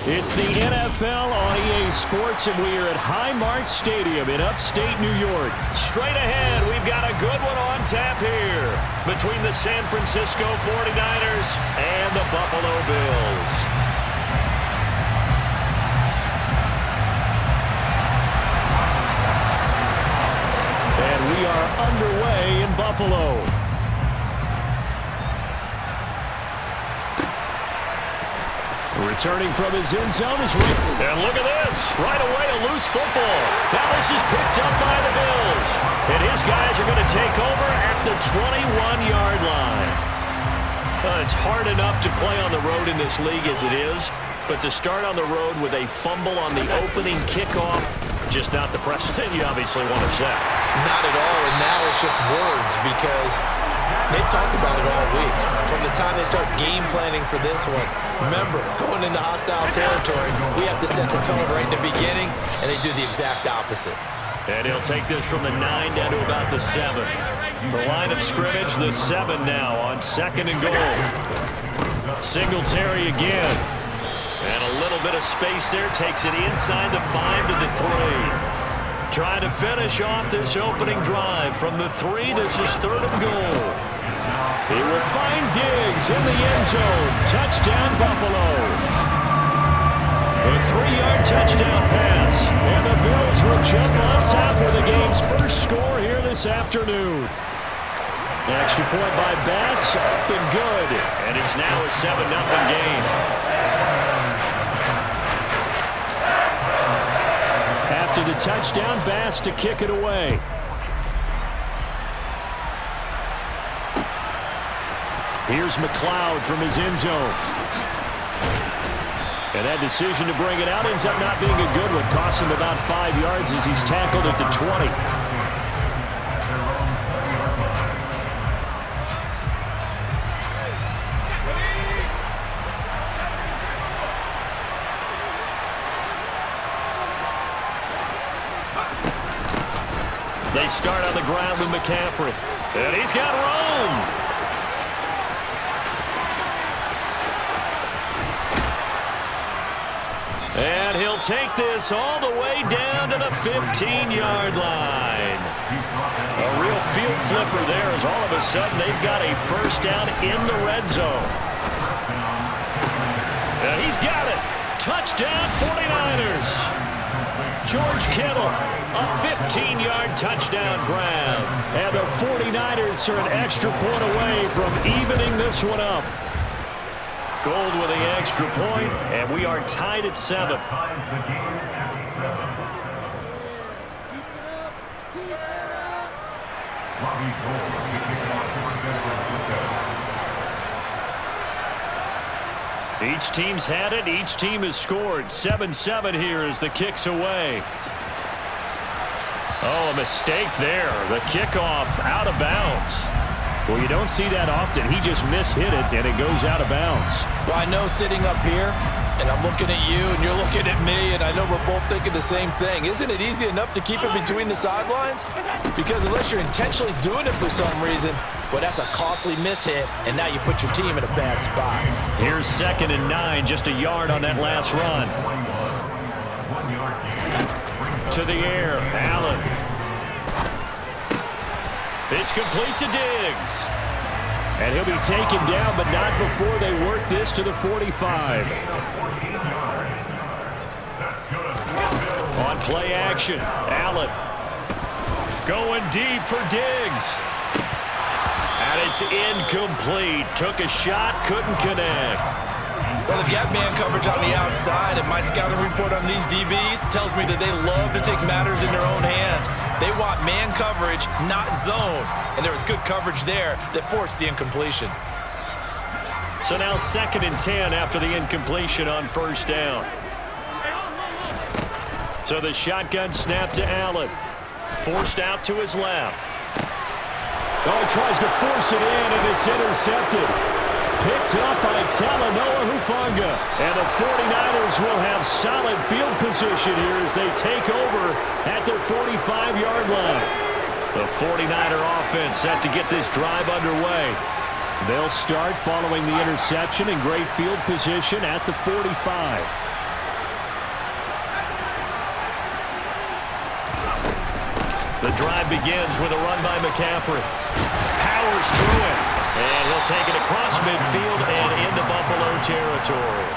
It's the NFL on EA Sports, and we are at Highmark Stadium in upstate New York. Straight ahead, we've got a good one on tap here between the San Francisco 49ers and the Buffalo Bills. And we are underway in Buffalo. Returning from his end zone is Rick. And look at this. Right away, a loose football. Now this is picked up by the Bills. And his guys are going to take over at the 21-yard line. It's hard enough to play on the road in this league as it is, but to start on the road with a fumble on the opening kickoff, just not the precedent you obviously want to set. Not at all, and now it's just words because they've talked about it all week. From the time they start game planning for this one, remember, going into hostile territory, we have to set the tone right in the beginning, and they do the exact opposite. And he'll take this from the 9 down to about the 7. The line of scrimmage, the 7 now on 2nd and goal. Singletary again. And a little bit of space there, takes it inside the 5 to the 3. Trying to finish off this opening drive from the 3. This is 3rd and goal. He will find Diggs in the end zone. Touchdown, Buffalo. A 3-yard touchdown pass. And the Bills will jump on top with the game's first score here this afternoon. Extra point by Bass, up and good. And it's now a 7-0 game. After the touchdown, Bass to kick it away. Here's McLeod from his end zone. And that decision to bring it out ends up not being a good one. Costs him about 5 yards as he's tackled at the 20. They start on the ground with McCaffrey. And he's got Rome. And he'll take this all the way down to the 15-yard line. A real field flipper there as all of a sudden they've got a first down in the red zone. And he's got it. Touchdown 49ers. George Kittle, a 15-yard touchdown grab. And the 49ers are an extra point away from evening this one up. Gold with the extra point, and we are tied at 7. Each team's had it. Each team has scored. 7-7 here as the kick's away. Oh, a mistake there. The kickoff out of bounds. Well, you don't see that often. He just mishit it, and it goes out of bounds. Well, I know sitting up here, and I'm looking at you, and you're looking at me, and I know we're both thinking the same thing. Isn't it easy enough to keep it between the sidelines? Because unless you're intentionally doing it for some reason, well, that's a costly mishit, and now you put your team in a bad spot. Here's 2nd and 9, just a yard on that last run. To the air, Allen. It's complete to Diggs. And he'll be taken down, but not before they work this to the 45. On play action, Allen. Going deep for Diggs. And it's incomplete. Took a shot, couldn't connect. Well, they've got man coverage on the outside, and my scouting report on these DBs tells me that they love to take matters in their own hands. They want man coverage, not zone. And there was good coverage there that forced the incompletion. So now 2nd and 10 after the incompletion on first down. So the shotgun snap to Allen. Forced out to his left. Oh, he tries to force it in, and it's intercepted. Picked up by Talanoa Hufanga. And the 49ers will have solid field position here as they take over at their 45-yard line. The 49er offense set to get this drive underway. They'll start following the interception in great field position at the 45. The drive begins with a run by McCaffrey. Powers through it. And he'll take it across midfield and into Buffalo territory.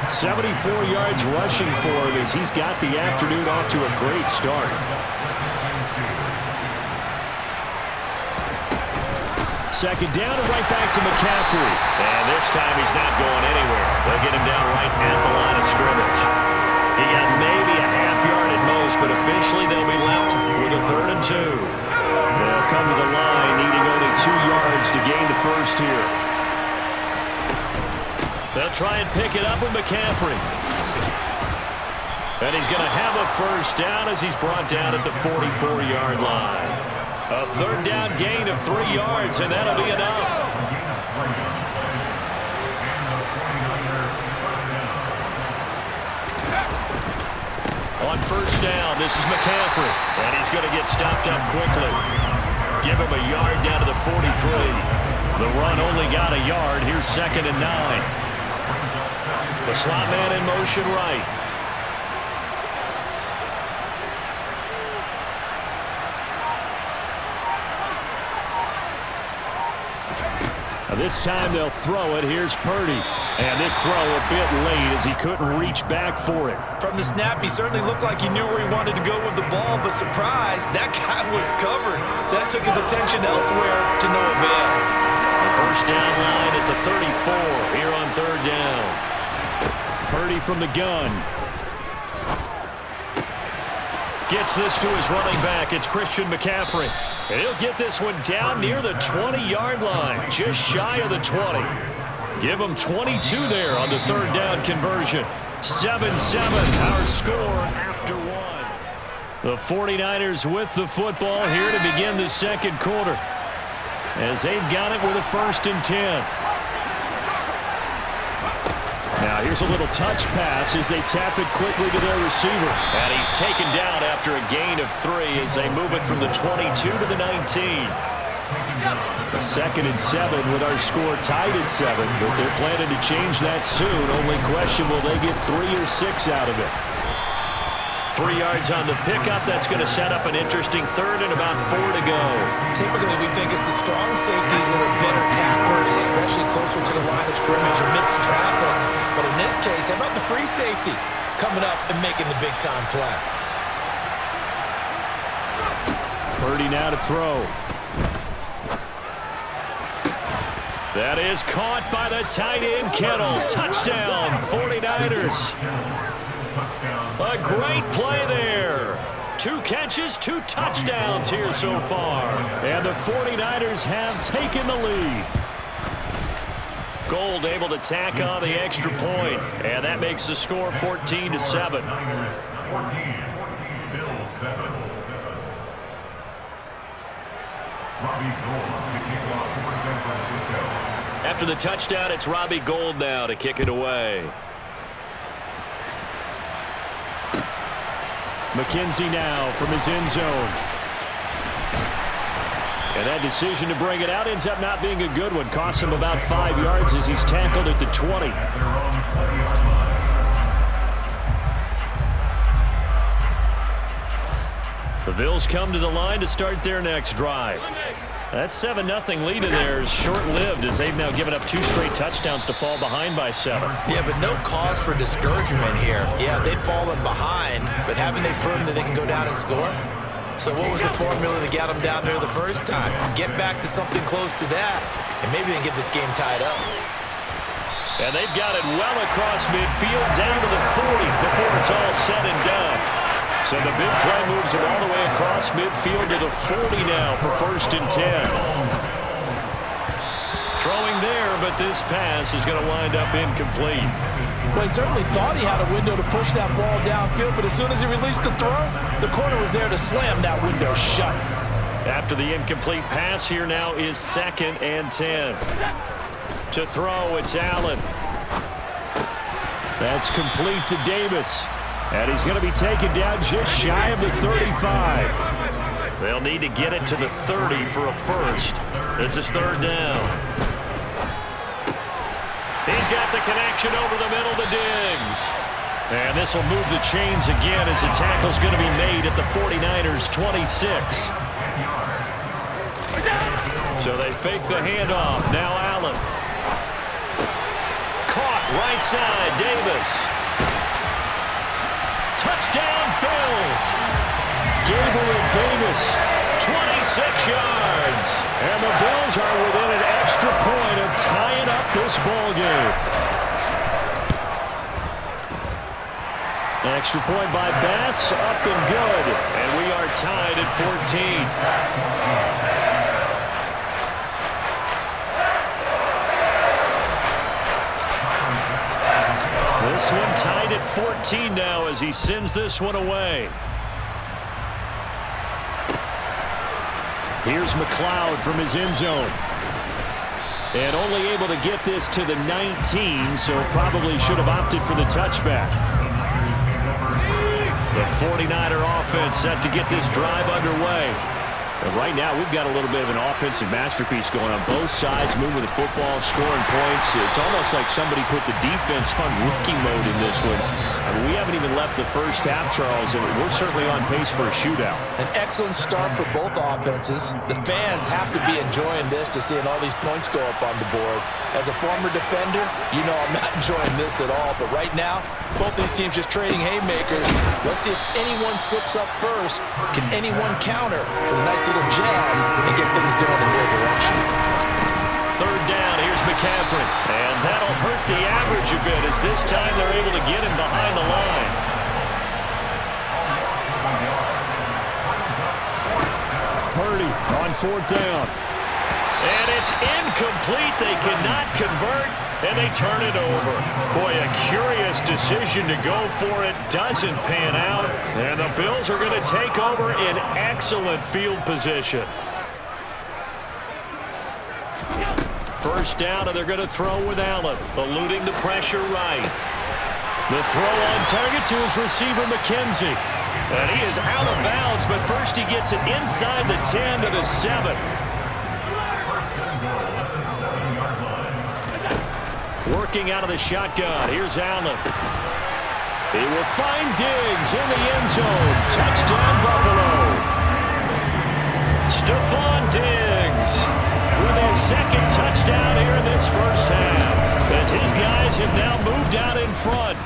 74 yards rushing for him as he's got the afternoon off to a great start. Second down and right back to McCaffrey. And this time he's not going anywhere. They'll get him down right at the line of scrimmage. He got maybe a half yard at most, but officially they'll be left with a 3rd and 2. They'll come to the line needing only 2 yards to gain the first here. They'll try and pick it up with McCaffrey. And he's going to have a first down as he's brought down at the 44-yard line. A 3rd down gain of 3 yards, and that'll be enough. On first down, this is McCaffrey. And he's going to get stopped up quickly. Give him a yard down to the 43. The run only got a yard. Here's 2nd and 9. The slot man in motion right. This time they'll throw it. Here's Purdy. And this throw a bit late as he couldn't reach back for it. From the snap, he certainly looked like he knew where he wanted to go with the ball, but surprise, that guy was covered. So that took his attention elsewhere to no avail. The first down line at the 34 here on 3rd down. Purdy from the gun. Gets this to his running back. It's Christian McCaffrey. And he'll get this one down near the 20-yard line, just shy of the 20. Give him 22 there on the 3rd down conversion. 7-7, our score after 1. The 49ers with the football here to begin the 2nd quarter, as they've got it with a 1st and 10. Now here's a little touch pass as they tap it quickly to their receiver. And he's taken down after a gain of 3 as they move it from the 22 to the 19. A 2nd and 7 with our score tied at 7, but they're planning to change that soon. Only question, will they get 3 or 6 out of it? 3 yards on the pickup. That's going to set up an interesting 3rd and about 4 to go. Typically, we think it's the strong safeties that are better tacklers, especially closer to the line of scrimmage amidst traffic. But in this case, how about the free safety coming up and making the big-time play? Purdy now to throw. That is caught by the tight end, Kittle. Touchdown, 49ers. A great play there. 2 catches, 2 touchdowns here so far. And the 49ers have taken the lead. Gold able to tack on the extra point, and that makes the score 14-7. After the touchdown, it's Robbie Gould now to kick it away. McKenzie now from his end zone. And that decision to bring it out ends up not being a good one. Costs him about 5 yards as he's tackled at the 20. The Bills come to the line to start their next drive. That 7-0 lead of theirs short-lived as they've now given up 2 straight touchdowns to fall behind by 7. Yeah, but no cause for discouragement here. Yeah, they've fallen behind, but haven't they proven that they can go down and score? So what was the formula to get them down there the first time? Get back to something close to that, and maybe they can get this game tied up. And they've got it well across midfield, down to the 40 before it's all said and done. So the big play moves them all the way across midfield to the 40 now for 1st and 10. Throwing there, but this pass is going to wind up incomplete. Well, he certainly thought he had a window to push that ball downfield, but as soon as he released the throw, the corner was there to slam that window shut. After the incomplete pass, here now is 2nd and 10. To throw, it's Allen. That's complete to Davis. And he's going to be taken down just shy of the 35. They'll need to get it to the 30 for a first. This is 3rd down. He's got the connection over the middle to Diggs. And this will move the chains again as the tackle's going to be made at the 49ers' 26. So they fake the handoff. Now Allen. Caught right side, Davis. Touchdown, Bills. Gabriel Davis, 26 yards. And the Bills are within an extra point of tying up this ball game. Extra point by Bass, up and good. And we are tied at 14. This one tied at 14 now as he sends this one away. Here's McLeod from his end zone. And only able to get this to the 19, so probably should have opted for the touchback. The 49er offense set to get this drive underway. And right now, we've got a little bit of an offensive masterpiece going on both sides, moving the football, scoring points. It's almost like somebody put the defense on rookie mode in this one. I mean, we haven't even left the first half, Charles, and we're certainly on pace for a shootout. An excellent start for both offenses. The fans have to be enjoying this to seeing all these points go up on the board. As a former defender, you know I'm not enjoying this at all. But right now, both these teams just trading haymakers. Let's see if anyone slips up first. Can anyone counter with a nice little jab and get things going in their direction? Third down, here's McCaffrey. And that'll hurt the average a bit as this time they're able to get him behind the line. Purdy on fourth down. And it's incomplete. They cannot convert, and they turn it over. Boy, a curious decision to go for it. Doesn't pan out. And the Bills are going to take over in excellent field position. First down, and they're going to throw with Allen, eluding the pressure right. The throw on target to his receiver, McKenzie. And he is out of bounds, but first he gets it inside the 10 to the 7. Working out of the shotgun. Here's Allen. He will find Diggs in the end zone. Touchdown, Buffalo. Stephon Diggs with his second touchdown here in this first half, as his guys have now moved out in front.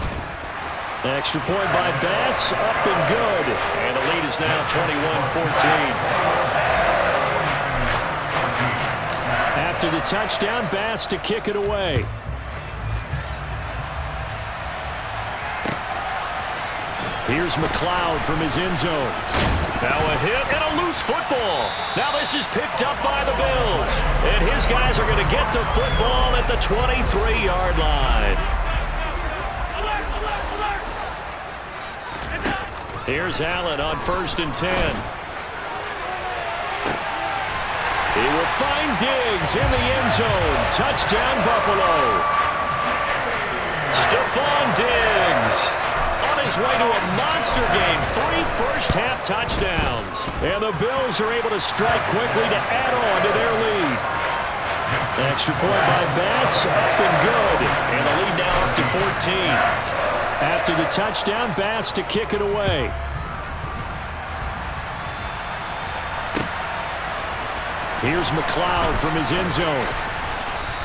Extra point by Bass, up and good. And the lead is now 21-14. After the touchdown, Bass to kick it away. Here's McLeod from his end zone. Now a hit and a loose football. Now this is picked up by the Bills. And his guys are going to get the football at the 23-yard line. Here's Allen on 1st and 10. He will find Diggs in the end zone. Touchdown, Buffalo. Stephon Diggs on his way to a monster game. 3 first-half touchdowns. And the Bills are able to strike quickly to add on to their lead. Extra point by Bass, up and good. And the lead now up to 14. After the touchdown, Bass to kick it away. Here's McLeod from his end zone.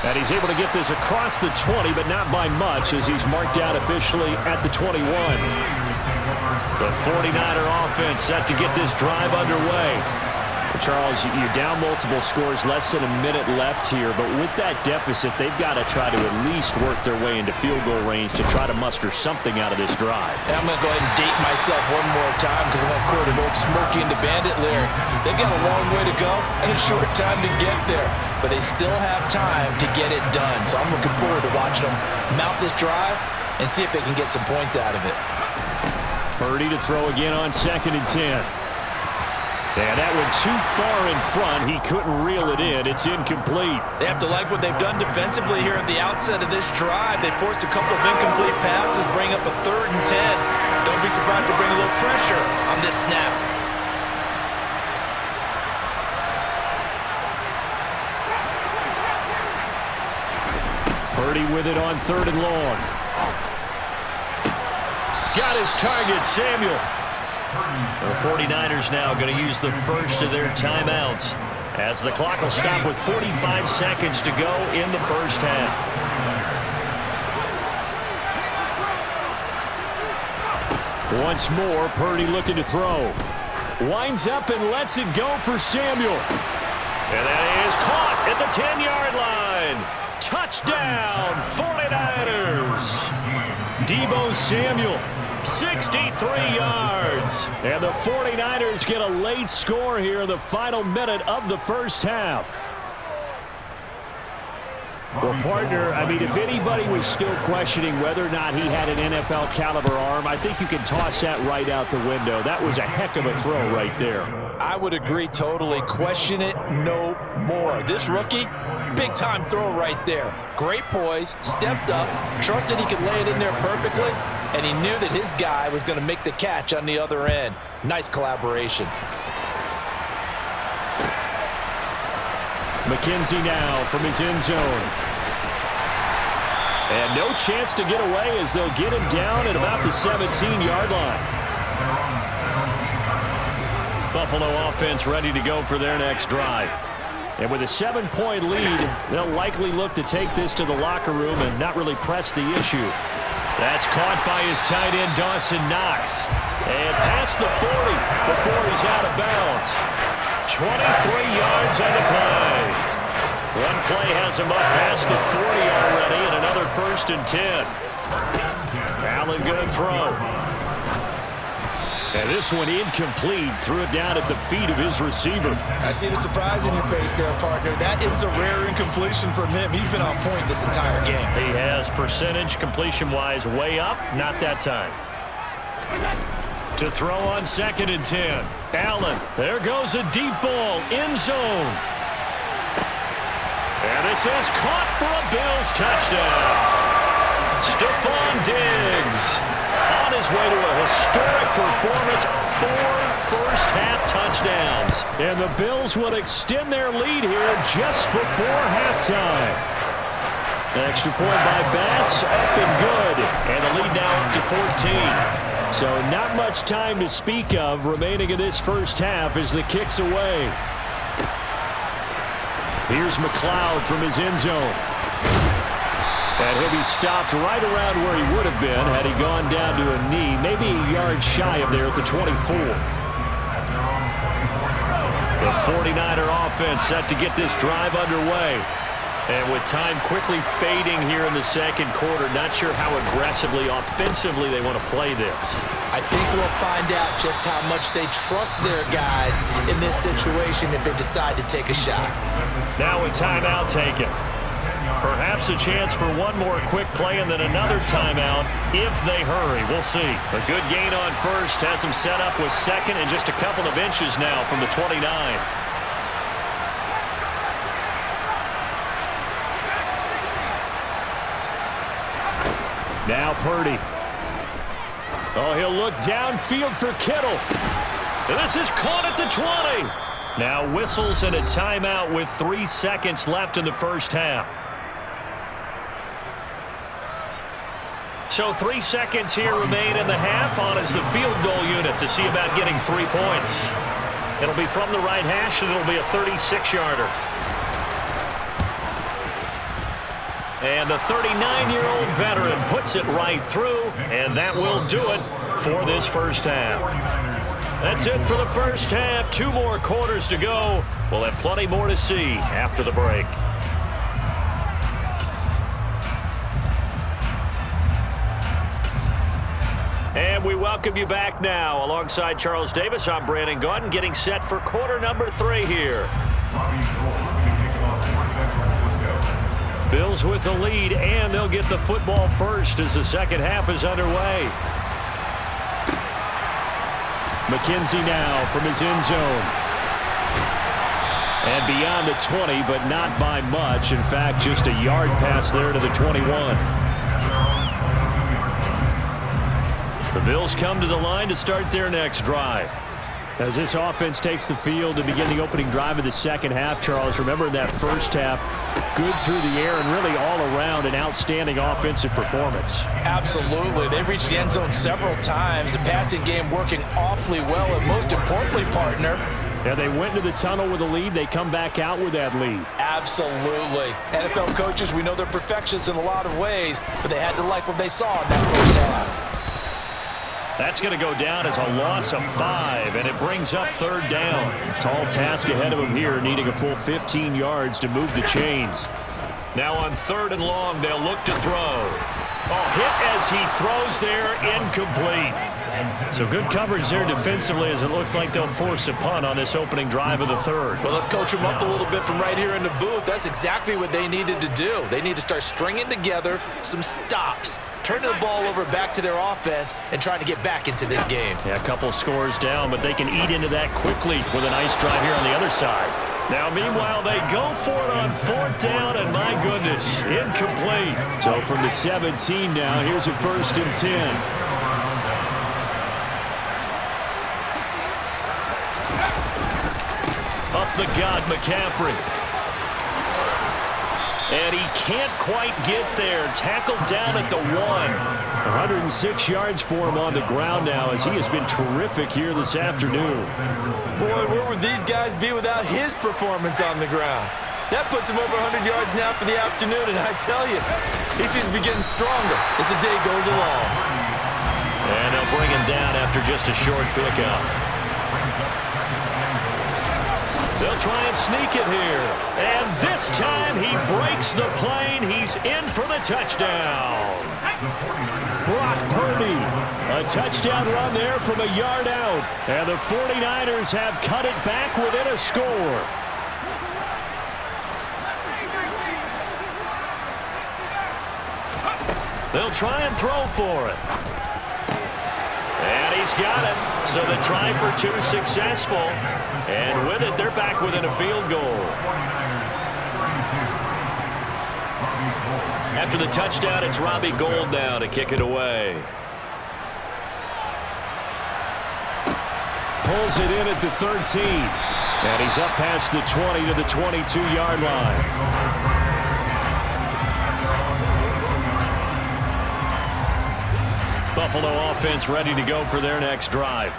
And he's able to get this across the 20, but not by much, as he's marked out officially at the 21. The 49er offense set to get this drive underway. Charles, you're down multiple scores, less than a minute left here, but with that deficit, they've got to try to at least work their way into field goal range to try to muster something out of this drive. And I'm going to go ahead and date myself one more time because I'm going to quote an old Smokey and the Bandit lyric. They've got a long way to go and a short time to get there, but they still have time to get it done. So I'm looking forward to watching them mount this drive and see if they can get some points out of it. Purdy to throw again on 2nd and 10. And that one too far in front. He couldn't reel it in. It's incomplete. They have to like what they've done defensively here at the outset of this drive. They forced a couple of incomplete passes, bring up a 3rd and 10. Don't be surprised to bring a little pressure on this snap. Purdy with it on 3rd and long. got his target, Samuel. The 49ers now going to use the first of their timeouts as the clock will stop with 45 seconds to go in the first half. Once more, Purdy looking to throw. Winds up and lets it go for Samuel. And that is caught at the 10-yard line. Touchdown, 49ers. Deebo Samuel, 63 yards. And the 49ers get a late score here in the final minute of the first half. Well, partner, I mean, if anybody was still questioning whether or not he had an NFL caliber arm, I think you can toss that right out the window. That was a heck of a throw right there. I would agree totally. Question it no more. This rookie, big-time throw right there. Great poise, stepped up, trusted he could lay it in there perfectly, and he knew that his guy was going to make the catch on the other end. Nice collaboration. McKenzie now from his end zone. And no chance to get away as they'll get him down at about the 17-yard line. Buffalo offense ready to go for their next drive. And with a 7-point lead, they'll likely look to take this to the locker room and not really press the issue. That's caught by his tight end, Dawson Knox. And past the 40 before he's out of bounds. 23 yards on the play. One play has him up past the 40 already, and another 1st and 10. Allen going to throw. And this one incomplete. Threw it down at the feet of his receiver. I see the surprise in your face there, partner. That is a rare incompletion from him. He's been on point this entire game. He has percentage completion-wise way up. Not that time. To throw on 2nd and 10. Allen, there goes a deep ball, end zone. And this is caught for a Bills touchdown. Stephon Diggs on his way to a historic performance, 4 first-half touchdowns. And the Bills will extend their lead here just before halftime. An extra point by Bass, up and good. And the lead now up to 14. So not much time to speak of remaining in this first half as the kick's away. Here's McLeod from his end zone. And he'll be stopped right around where he would have been had he gone down to a knee, maybe a yard shy of there at the 24. The 49er offense set to get this drive underway. And with time quickly fading here in the second quarter, not sure how aggressively, offensively they want to play this. I think we'll find out just how much they trust their guys in this situation if they decide to take a shot. Now a timeout taken. Perhaps a chance for one more quick play and then another timeout if they hurry. We'll see. A good gain on first has them set up with 2nd and just a couple of inches now from the 29. Now Purdy. Oh, he'll look downfield for Kittle. And this is caught at the 20. Now whistles and a timeout with 3 seconds left in the first half. So 3 seconds here remain in the half. On is the field goal unit to see about getting 3 points. It'll be from the right hash, and it'll be a 36-yarder. And the 39-year-old veteran puts it right through, and that will do it for this first half. That's it for the first half. 2 more quarters to go. We'll have plenty more to see after the break. And we welcome you back now. Alongside Charles Davis, I'm Brandon Gaudin, getting set for quarter number 3 here. Bills with the lead, and they'll get the football first as the second half is underway. McKenzie now from his end zone. And beyond the 20, but not by much. In fact, just a yard pass there to the 21. The Bills come to the line to start their next drive. As this offense takes the field to begin the opening drive of the second half, Charles, remember in that first half, good through the air and really all around an outstanding offensive performance. Absolutely. They reached the end zone several times. The passing game working awfully well, and most importantly, partner, yeah, they went into the tunnel with a lead. They come back out with that lead. Absolutely. NFL coaches, we know they're perfectionists in a lot of ways, but they had to like what they saw in that first half. That's going to go down as a loss of 5, and it brings up third down. Tall task ahead of him here, needing a full 15 yards to move the chains. Now on 3rd and long, they'll look to throw. Oh, hit as he throws there, incomplete. So good coverage there defensively as it looks like they'll force a punt on this opening drive of the 3rd. Well, let's coach them up a little bit from right here in the booth. That's exactly what they needed to do. They need to start stringing together some stops, turning the ball over back to their offense, and trying to get back into this game. Yeah, a couple scores down, but they can eat into that quickly with a nice drive here on the other side. Now, meanwhile, they go for it on 4th down, and my goodness, incomplete. So from the 17 now, here's a 1st and 10. Up the gut, McCaffrey. And he can't quite get there. Tackled down at the 1. 106 yards for him on the ground now as he has been terrific here this afternoon. Boy, where would these guys be without his performance on the ground? That puts him over 100 yards now for the afternoon, and I tell you, he seems to be getting stronger as the day goes along. And they'll bring him down after just a short pickup. They'll try and sneak it here. And this time he breaks the plane. He's in for the touchdown. Brock Purdy. A touchdown run there from a yard out. And the 49ers have cut it back within a score. They'll try and throw for it. And he's got it. So the try for 2 successful. And with it, they're back within a field goal. After the touchdown, it's Robbie Gould now to kick it away. Pulls it in at the 13. And he's up past the 20 to the 22-yard line. Buffalo offense ready to go for their next drive.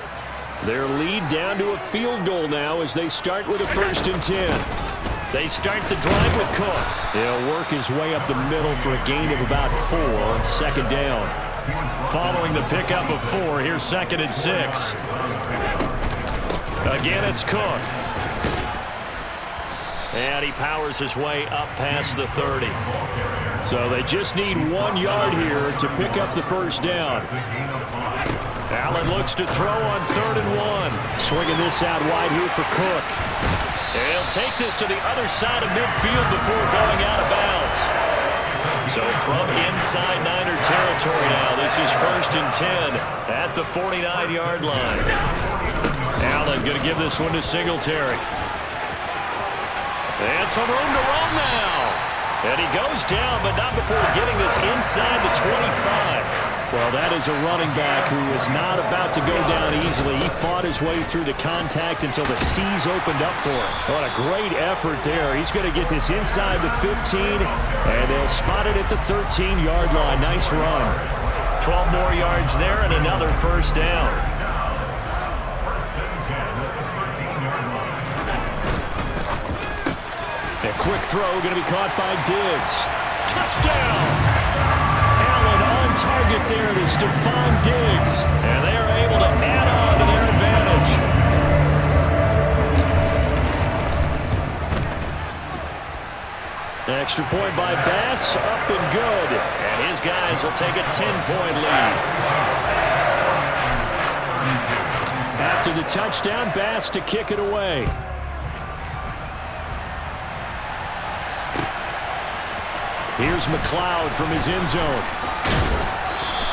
Their lead down to a field goal now as they start with a 1st and 10. They start the drive with Cook. He'll work his way up the middle for a gain of about 4 on 2nd down. Following the pickup of 4, here's 2nd and 6. Again, it's Cook. And he powers his way up past the 30. So they just need 1 yard here to pick up the 1st down. Allen looks to throw on 3rd and 1. Swinging this out wide here for Cook. He'll take this to the other side of midfield before going out of bounds. So from inside Niner territory now, this is 1st and 10 at the 49-yard line. Allen going to give this one to Singletary. And some room to run now. And he goes down, but not before getting this inside the 25. Well, that is a running back who is not about to go down easily. He fought his way through the contact until the C's opened up for him. What a great effort there. He's going to get this inside the 15, and they'll spot it at the 13-yard line. Nice run. 12 more yards there and another 1st down. A quick throw going to be caught by Diggs. Touchdown! Allen on target there to Stephon Diggs. And they are able to add on to their advantage. Extra point by Bass, up and good. And his guys will take a 10-point lead. After the touchdown, Bass to kick it away. Here's McLeod from his end zone.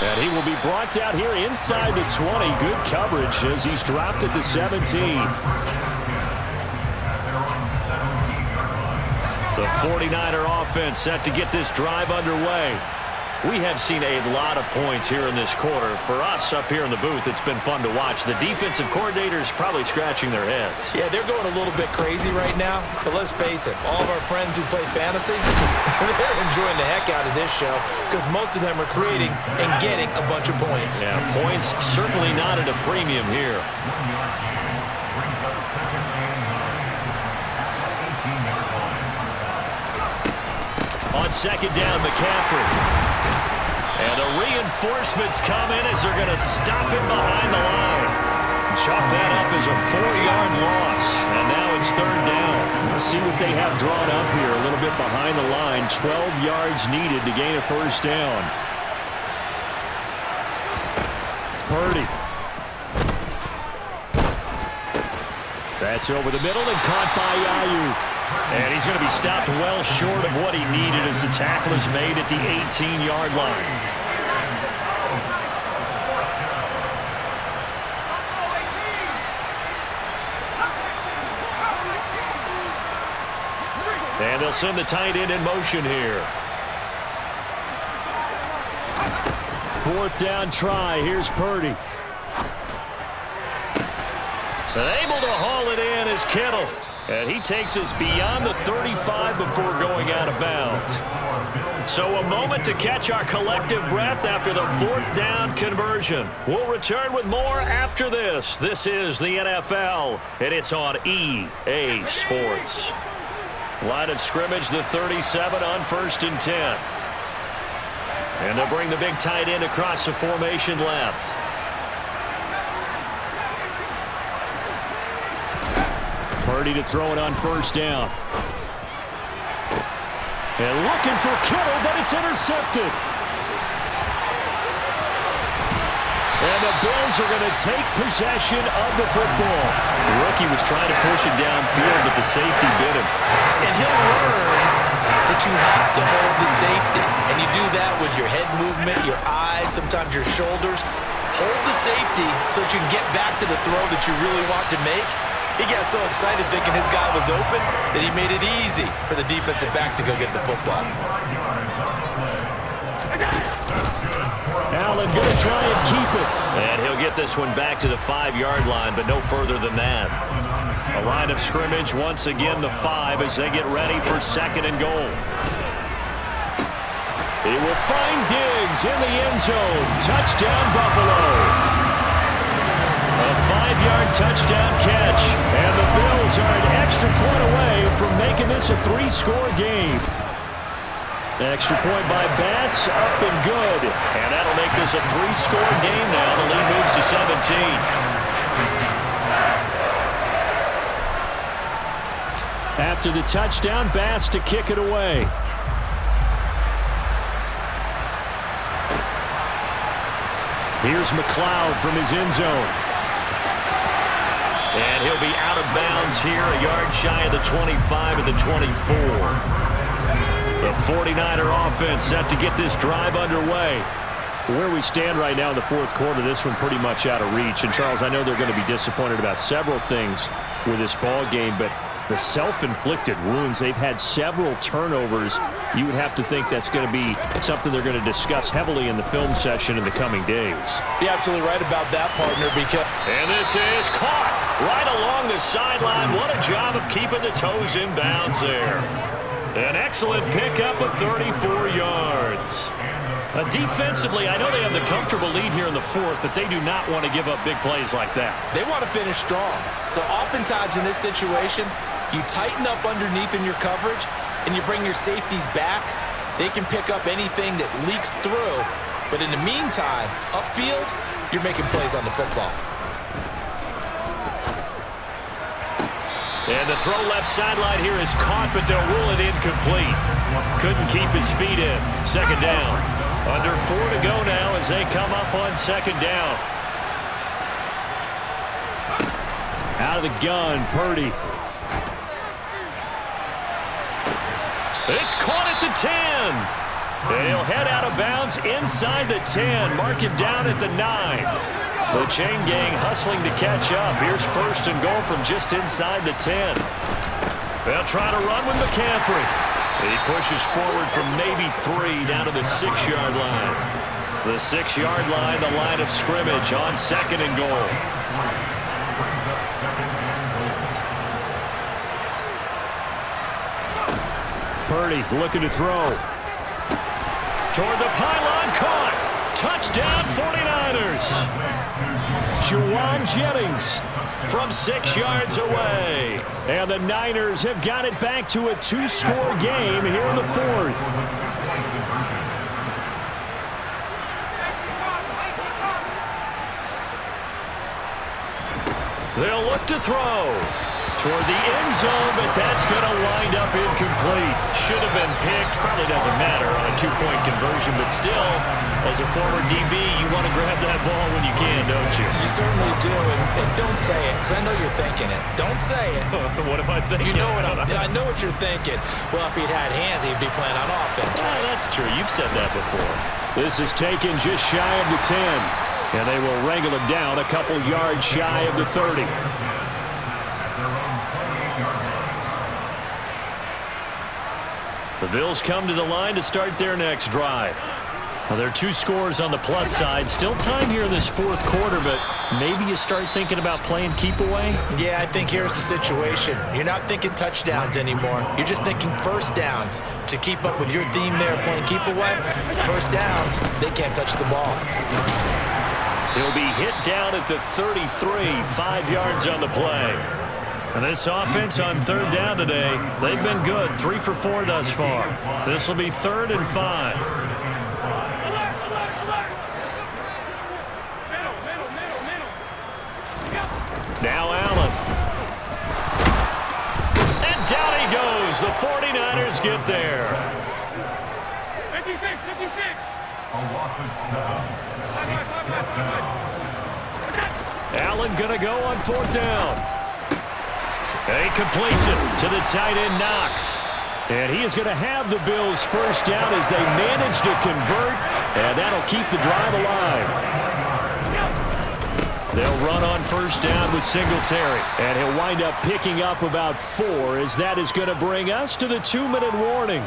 And he will be brought down here inside the 20. Good coverage as he's dropped at the 17. The 49er offense set to get this drive underway. We have seen a lot of points here in this quarter. For us up here in the booth, it's been fun to watch. The defensive coordinators probably scratching their heads. Yeah, they're going a little bit crazy right now. But let's face it, all of our friends who play fantasy, they're enjoying the heck out of this show because most of them are creating and getting a bunch of points. Yeah, points certainly not at a premium here. On second down, McCaffrey. And the reinforcements come in as they're going to stop him behind the line. Chalk that up as a 4-yard loss. And now it's third down. We'll see what they have drawn up here. A little bit behind the line. 12 yards needed to gain a first down. Purdy. That's over the middle and caught by Ayuk. And he's going to be stopped well short of what he needed as the tackle is made at the 18-yard line. And they'll send the tight end in motion here. Fourth down try. Here's Purdy. And able to haul it in is Kittle. And he takes us beyond the 35 before going out of bounds. So a moment to catch our collective breath after the fourth down conversion. We'll return with more after this. This is the NFL, and it's on EA Sports. Line of scrimmage, the 37 on 1st and 10. And they'll bring the big tight end across the formation left. Purdy to throw it on first down. And looking for Kittle, but it's intercepted. And the Bills are going to take possession of the football. The rookie was trying to push it downfield, but the safety bit him. And he'll learn that you have to hold the safety. And you do that with your head movement, your eyes, sometimes your shoulders. Hold the safety so that you can get back to the throw that you really want to make. He got so excited thinking his guy was open that he made it easy for the defensive back to go get the football. Allen going to try and keep it. And he'll get this one back to the 5-yard line, but no further than that. A line of scrimmage, once again the 5 as they get ready for second and goal. He will find Diggs in the end zone. Touchdown, Buffalo. A 5-yard touchdown catch, and the Bills are an extra point away from making this a 3-score game. Extra point by Bass, up and good. And that'll make this a 3-score game now. The lead moves to 17. After the touchdown, Bass to kick it away. Here's McLeod from his end zone. And he'll be out of bounds here, a yard shy of the 25 and the 24. The 49er offense set to get this drive underway. Where we stand right now in the fourth quarter, this one pretty much out of reach. And, Charles, I know they're going to be disappointed about several things with this ball game, but the self-inflicted wounds, they've had several turnovers. You would have to think that's going to be something they're going to discuss heavily in the film session in the coming days. You're absolutely right about that, partner, because... And this is caught right along the sideline. What a job of keeping the toes in bounds there. An excellent pickup of 34 yards. Defensively, I know they have the comfortable lead here in the fourth, but they do not want to give up big plays like that. They want to finish strong. So oftentimes in this situation, you tighten up underneath in your coverage, and you bring your safeties back. They can pick up anything that leaks through. But in the meantime, upfield, you're making plays on the football. And the throw left sideline here is caught, but they'll rule it incomplete. Couldn't keep his feet in. Second down. Under 4 to go now as they come up on second down. Out of the gun, Purdy. It's caught at the 10. And he'll head out of bounds inside the 10. Mark it down at the 9. The chain gang hustling to catch up. Here's first and goal from just inside the 10. They'll try to run with McCaffrey. He pushes forward from maybe 3 down to the 6-yard line. The 6-yard line, the line of scrimmage on 2nd and goal. Purdy looking to throw. Toward the pylon, caught. Touchdown 49ers. Juwan Jennings from 6 yards away. And the Niners have got it back to a 2-score game here in the 4th. They'll look to throw toward the end zone, but that's going to wind up incomplete. Should have been picked. Probably doesn't matter on a 2-point conversion, but still, as a former DB, you want to grab that ball when you can, don't you? You certainly do, and don't say it, because I know you're thinking it. Don't say it. What am I thinking? You know what I know what you're thinking. Well, if he'd had hands, he'd be playing on offense. Right? That's true. You've said that before. This is taken just shy of the 10. And they will wrangle him down a couple yards shy of the 30. The Bills come to the line to start their next drive. Now, there are 2 scores on the plus side. Still time here in this 4th quarter, but maybe you start thinking about playing keep away? Yeah, I think here's the situation. You're not thinking touchdowns anymore. You're just thinking first downs. To keep up with your theme there, playing keep away, first downs, they can't touch the ball. He'll be hit down at the 33, 5 yards on the play. And this offense on 3rd down today, they've been good, 3 for 4 thus far. This will be 3rd and 5. Now Allen. And down he goes. The 49ers get there. 56. Allen going to go on 4th down. And he completes it to the tight end, Knox. And he is going to have the Bills first down as they manage to convert, and that'll keep the drive alive. They'll run on first down with Singletary, and he'll wind up picking up about 4 as that is going to bring us to the 2-minute warning.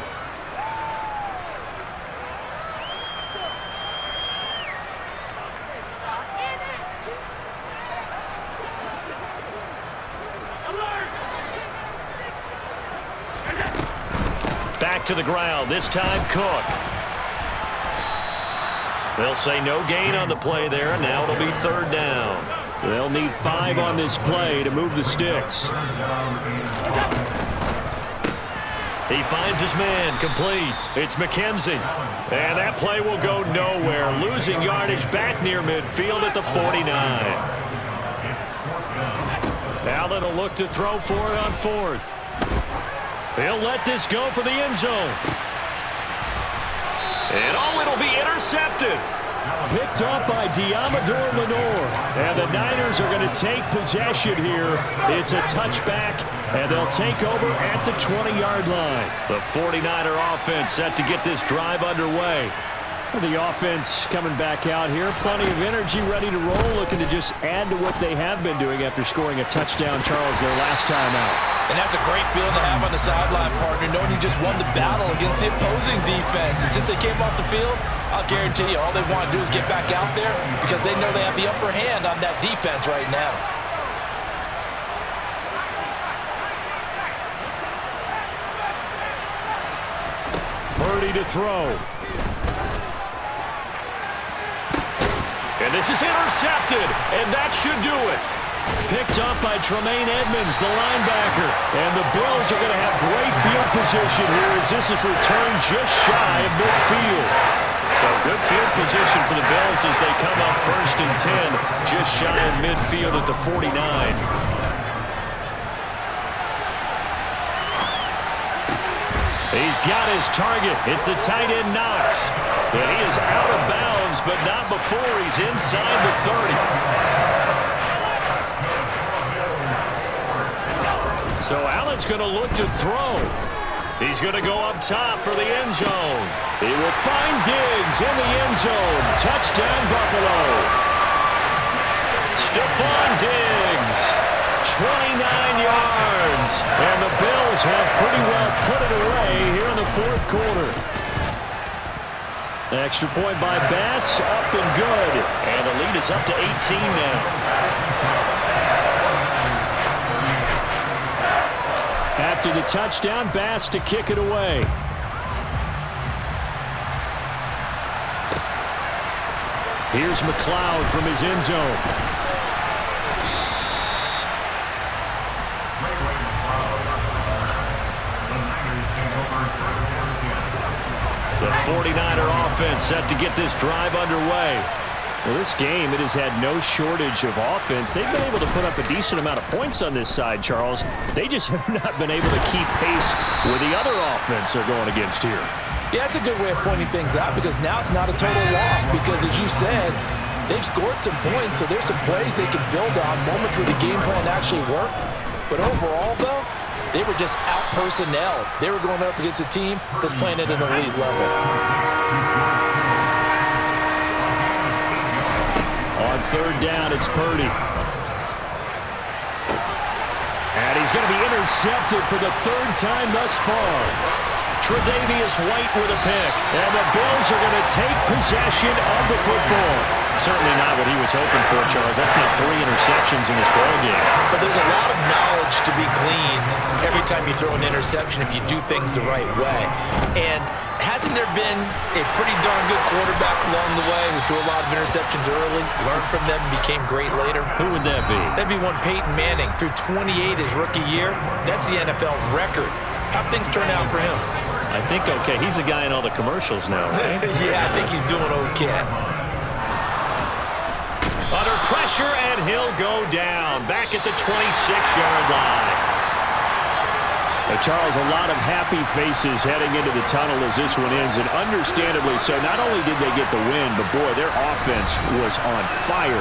Back to the ground, this time Cook. They'll say no gain on the play there, and now it'll be 3rd down. They'll need 5 on this play to move the sticks. He finds his man, complete. It's McKenzie. And that play will go nowhere, losing yardage back near midfield at the 49. Allen will look to throw for it on 4th. He'll let this go for the end zone. And it'll be intercepted. Picked up by Diamador Lenore. And the Niners are going to take possession here. It's a touchback, and they'll take over at the 20-yard line. The 49er offense set to get this drive underway. The offense coming back out here. Plenty of energy, ready to roll, looking to just add to what they have been doing after scoring a touchdown, Charles, their last time out. And that's a great feeling to have on the sideline, partner, knowing you just won the battle against the opposing defense. And since they came off the field, I'll guarantee you all they want to do is get back out there because they know they have the upper hand on that defense right now. Purdy to throw. And this is intercepted, and that should do it. Picked up by Tremaine Edmonds, the linebacker. And the Bills are going to have great field position here as this is returned just shy of midfield. So good field position for the Bills as they come up 1st and 10, just shy of midfield at the 49. He's got his target. It's the tight end, Knox. And he is out of bounds, but not before he's inside the 30. So Allen's going to look to throw. He's going to go up top for the end zone. He will find Diggs in the end zone. Touchdown, Buffalo. Stephon Diggs, 29 yards. wins. And the Bills have pretty well put it away here in the fourth quarter. Extra point by Bass, up and good. And the lead is up to 18 now. After the touchdown, Bass to kick it away. Here's McLeod from his end zone. The 49er offense set to get this drive underway. Well, this game, it has had no shortage of offense. They've been able to put up a decent amount of points on this side, Charles. They just have not been able to keep pace with the other offense they're going against here. Yeah, that's a good way of pointing things out because now it's not a total loss because, as you said, they've scored some points, so there's some plays they can build on, moments where the game plan actually worked. But overall, though, they were just out-personnelled. They were going up against a team that's playing at an elite level. On third down, it's Purdy. And he's going to be intercepted for the third time thus far. Tre'Davious White with a pick. And the Bills are going to take possession of the football. Certainly not what he was hoping for, Charles. That's now 3 interceptions in this ballgame. But there's a lot of knowledge to be gleaned every time you throw an interception if you do things the right way. And hasn't there been a pretty darn good quarterback along the way who threw a lot of interceptions early, learned from them, and became great later? Who would that be? That'd be one Peyton Manning. Threw 28 his rookie year. That's the NFL record. How'd things turn out for him? I think okay. He's the guy in all the commercials now, right? Yeah, I think he's doing okay. Under pressure, and he'll go down. Back at the 26-yard line. Charles, a lot of happy faces heading into the tunnel as this one ends, and understandably so. Not only did they get the win, but boy, their offense was on fire.